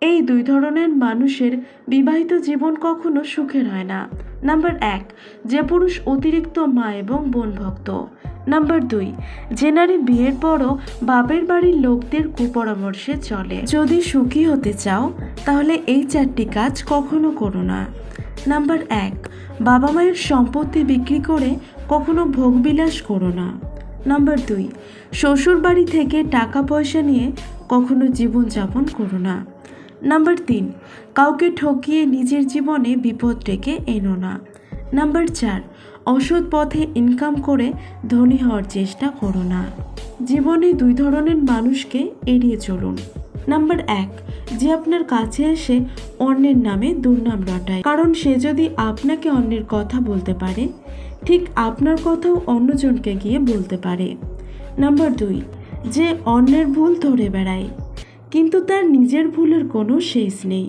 এই দুই ধরনের মানুষের বিবাহিত জীবন কখনো সুখের হয় না। নাম্বার 1, যে পুরুষ অতিরিক্ত মা এবং বোন ভক্ত। নাম্বার 2, যে নারী বিয়ের পরও বাপের বাড়ির লোকদের কুপরামর্শে চলে। যদি সুখী হতে চাও তাহলে এই 4টি কাজ কখনো করো না। নাম্বার 1, বাবা মায়ের সম্পত্তি বিক্রি করে কখনো ভোগবিলাস করো না। নাম্বার 2, শ্বশুর বাড়ি থেকে টাকা পয়সা নিয়ে কখনো জীবনযাপন করো না। নাম্বার 3, কাউকে ঠকিয়ে নিজের জীবনে বিপদ ডেকে এনো না। নাম্বার 4, অসৎ পথে ইনকাম করে ধনী হওয়ার চেষ্টা করো না। জীবনে দুই ধরনের মানুষকে এড়িয়ে চলুন। নাম্বার 1, যে আপনার কাছে এসে অন্যের নামে দুর্নাম রটায়, কারণ সে যদি আপনাকে অন্যের কথা বলতে পারে, ঠিক আপনার কথাও অন্যজনকে গিয়ে বলতে পারে। নাম্বার 2, যে অন্যের ভুল ধরে বেড়ায় কিন্তু তার নিজের ভুলের কোনো শেষ নেই।